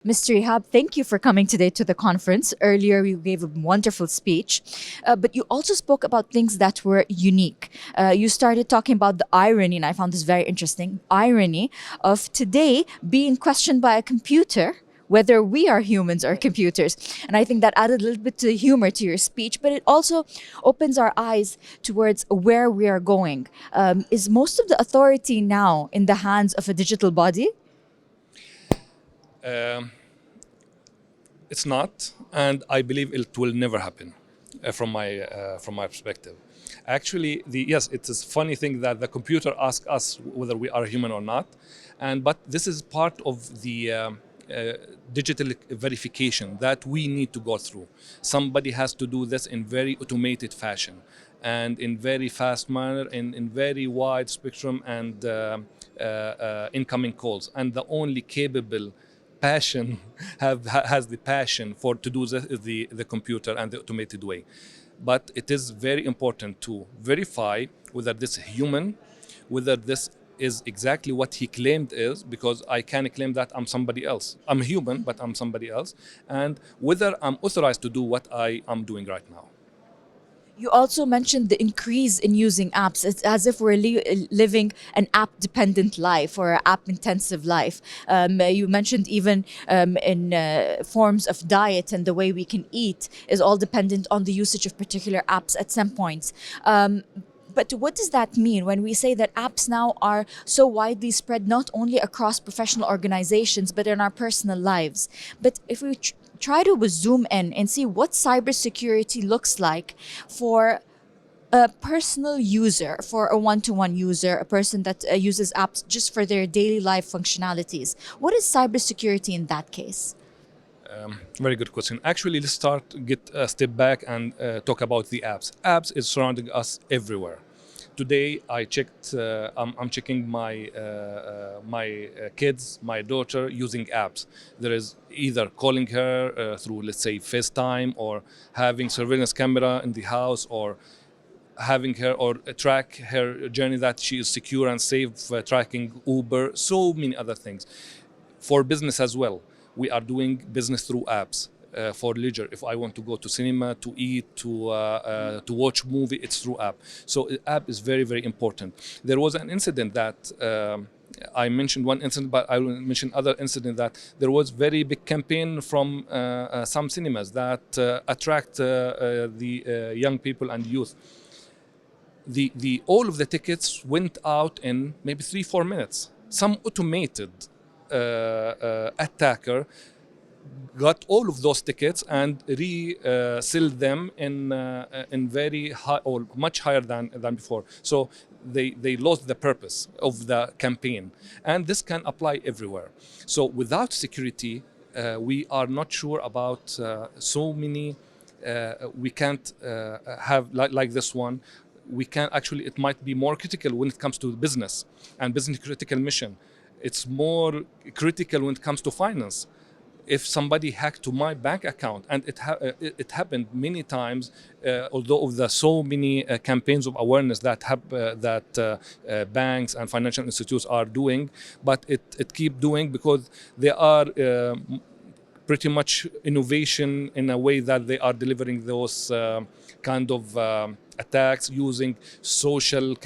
Mr. Ehab, thank you for coming today to the conference. Earlier, you gave a wonderful speech, but you also spoke about things that were unique. You started talking about the irony, and I found this very interesting irony of today being questioned by a computer whether we are humans or computers. And I think that added a little bit to humor to your speech, but it also opens our eyes towards where we are going. Is most of the authority now in the hands of a digital body? Um, it's not, and I believe it will never happen from my perspective. Actually, yes, it's a funny thing that the computer asks us whether we are human or not, but this is part of the digital verification that we need to go through. Somebody has to do this in very automated fashion and in very fast manner, in very wide spectrum and incoming calls. And the only capable passion has the passion for to do the computer and the automated way. But it is very important to verify whether this is human, whether this is exactly what he claimed is, because I can claim that I'm somebody else. I'm human, but I'm somebody else, and whether I'm authorized to do what I am doing right now. You also mentioned the increase in using apps. It's as if we're living an app-dependent life or an app-intensive life. You mentioned even in forms of diet and the way we can eat is all dependent on the usage of particular apps at some points. But what does that mean when we say that apps now are so widely spread not only across professional organizations but in our personal lives? But if we try to zoom in and see what cybersecurity looks like for a personal user, for a one-to-one user, a person that uses apps just for their daily life functionalities, what is cybersecurity in that case? Very good question. Actually, let's get a step back and talk about the apps. Apps is surrounding us everywhere. Today, I'm checking my kids, my daughter using apps. There is either calling her through, let's say, FaceTime, or having surveillance camera in the house, or having her or track her journey that she is secure and safe, tracking Uber, so many other things. For business as well, we are doing business through apps. For leisure, if I want to go to cinema, to eat, to watch movie, it's through app. So app is very, very important. There was an incident that I mentioned one incident, but I will mention other incident that there was very big campaign from some cinemas that attract the young people and youth. The all of the tickets went out in maybe 3-4 minutes. Some automated attacker got all of those tickets and sold them in very high or much higher than before. So they lost the purpose of the campaign, and this can apply everywhere. So without security, we are not sure about so many. We can't have like this one. We can actually, it might be more critical when it comes to business and business critical mission. It's more critical when it comes to finance. If somebody hacked to my bank account, and it happened many times, although of the so many campaigns of awareness that banks and financial institutes are doing, but it keep doing because they are pretty much innovation in a way that they are delivering those kind of attacks using social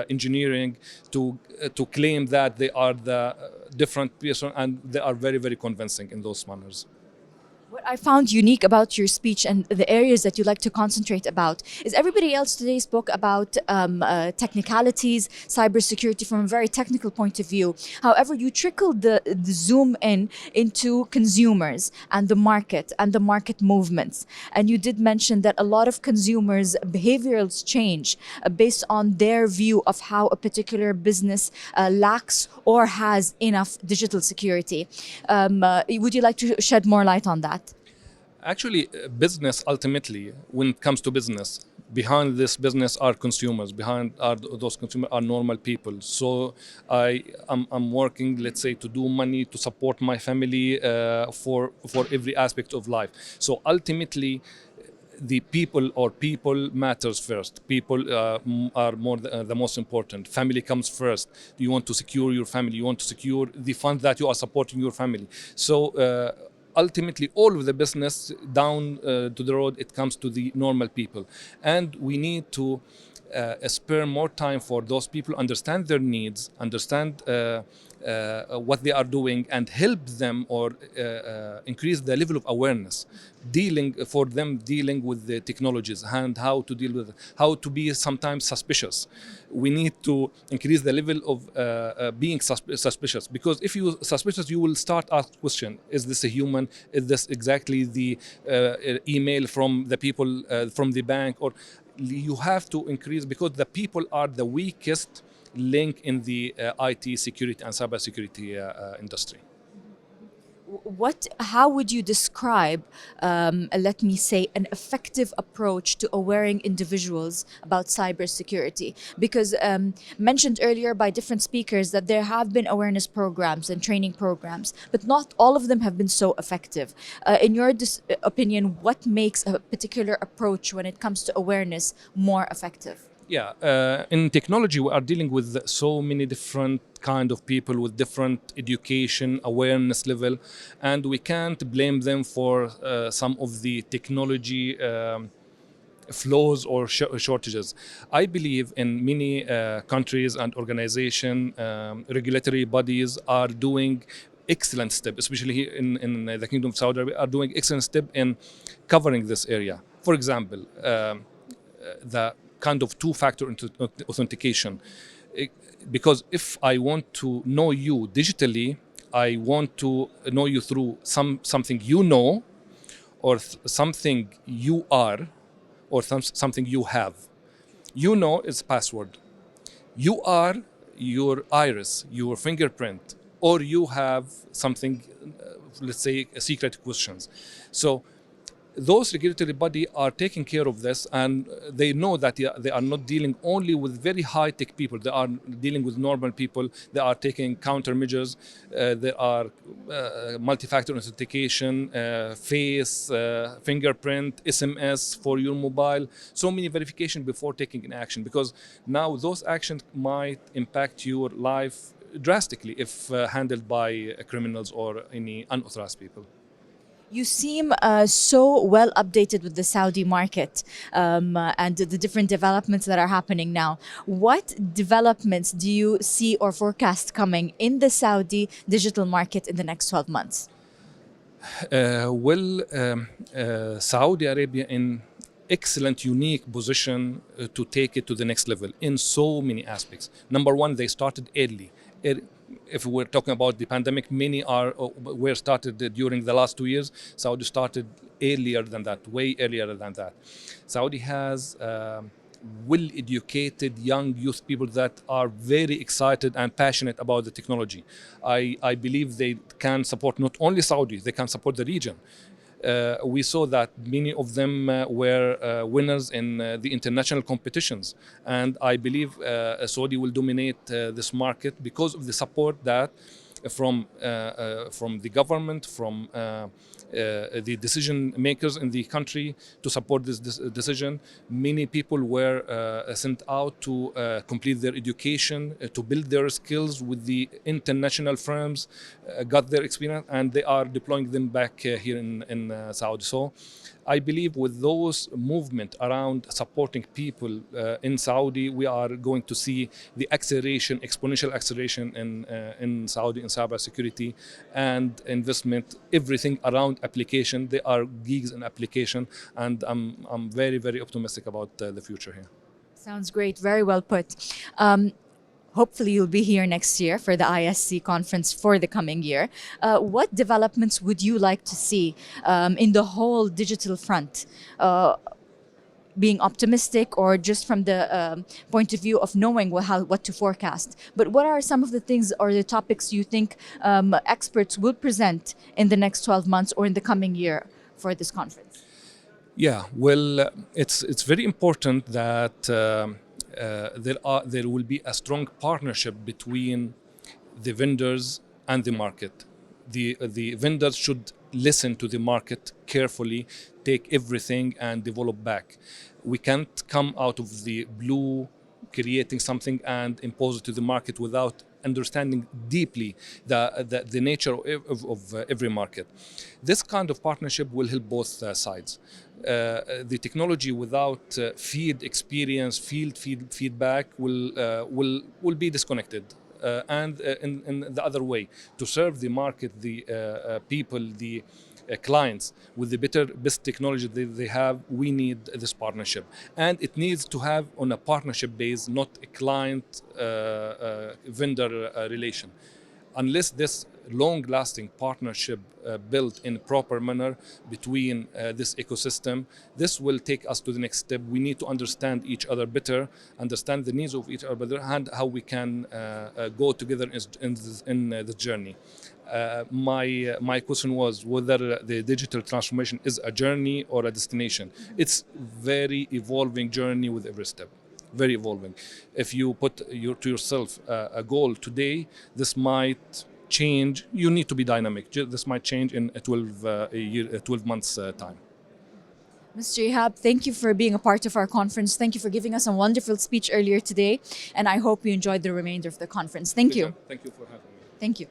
engineering to claim that they are the different person, and they are very, very convincing in those manners. What I found unique about your speech and the areas that you like to concentrate about is everybody else today spoke about technicalities, cybersecurity from a very technical point of view. However, you trickled the zoom into consumers and the market movements. And you did mention that a lot of consumers' behavioral change based on their view of how a particular business lacks or has enough digital security. Would you like to shed more light on that? Actually, business ultimately, when it comes to business, behind this business are consumers. Those consumers are normal people. So I'm working, let's say, to do money to support my family for every aspect of life. So ultimately, the people matters first. People are the most important. Family comes first. You want to secure your family. You want to secure the fund that you are supporting your family. So ultimately, all of the business down to the road, it comes to the normal people, and we need to spare more time for those people, understand their needs, understand what they are doing, and help them, or increase the level of awareness, dealing with the technologies and how to deal with, how to be sometimes suspicious. We need to increase the level of being suspicious, because if you suspicious, you will start ask question: is this a human? Is this exactly the email from the people from the bank? Or you have to increase, because the people are the weakest link in the IT security and cybersecurity industry. How would you describe, let me say, an effective approach to awareing individuals about cybersecurity? Because mentioned earlier by different speakers that there have been awareness programs and training programs, but not all of them have been so effective. In your opinion, what makes a particular approach when it comes to awareness more effective? Yeah, in technology, we are dealing with so many different kind of people with different education, awareness level, and we can't blame them for some of the technology flaws or shortages. I believe in many countries and organizations, regulatory bodies are doing excellent step, especially here in the Kingdom of Saudi Arabia, are doing excellent step in covering this area. For example, the kind of two-factor authentication. Because if I want to know you digitally, I want to know you through something you know, or something you are, or something you have. You know is password. You are your iris, your fingerprint, or you have something, let's say, secret questions. So those regulatory bodies are taking care of this, and they know that they are not dealing only with very high-tech people. They are dealing with normal people. They are taking countermeasures. There are multi-factor authentication, face, fingerprint, SMS for your mobile. So many verification before taking an action, because now those actions might impact your life drastically if handled by criminals or any unauthorized people. You seem so well updated with the Saudi market and the different developments that are happening now. What developments do you see or forecast coming in the Saudi digital market in the next 12 months? Saudi Arabia in excellent, unique position to take it to the next level in so many aspects. Number one, they started early. If we're talking about the pandemic, many were started during the last 2 years. Saudi started earlier than that, way earlier than that. Saudi has well-educated young youth people that are very excited and passionate about the technology. I believe they can support not only Saudi, they can support the region. We saw that many of them were winners in the international competitions, and I believe Saudi will dominate this market because of the support that from the government, from the decision makers in the country to support this decision. Many people were sent out to complete their education, to build their skills with the international firms, got their experience, and they are deploying them back here in Saudi. So I believe with those movement around supporting people in Saudi, we are going to see the acceleration, exponential acceleration in Saudi in cybersecurity and investment, everything around application. They are gigs in application, and I'm very, very optimistic about the future here. Sounds great. Very well put. Hopefully, you'll be here next year for the ISC conference for the coming year. What developments would you like to see in the whole digital front? Being optimistic, or just from the point of view of knowing what to forecast? But what are some of the things or the topics you think experts will present in the next 12 months or in the coming year for this conference? Yeah, well, it's very important that there will be a strong partnership between the vendors and the market. The vendors should listen to the market carefully, take everything and develop back. We can't come out of the blue creating something and impose it to the market without understanding deeply the nature of every market. This kind of partnership will help both sides. The technology without field experience, field feedback will be disconnected. And in the other way, to serve the market, the people, the clients with the best technology that they have, we need this partnership, and it needs to have on a partnership base, not a client vendor relation. Unless this long-lasting partnership built in a proper manner between this ecosystem, this will take us to the next step. We need to understand each other better, understand the needs of each other better, and how we can go together in this journey. My question was whether the digital transformation is a journey or a destination. It's very evolving journey with every step. Very evolving. If you put to yourself a goal today, this might change. You need to be dynamic. This might change in 12 months time. Mr. Ehab, thank you for being a part of our conference. Thank you for giving us a wonderful speech earlier today, and I hope you enjoyed the remainder of the conference. Thank you. Thank you for having me. Thank you.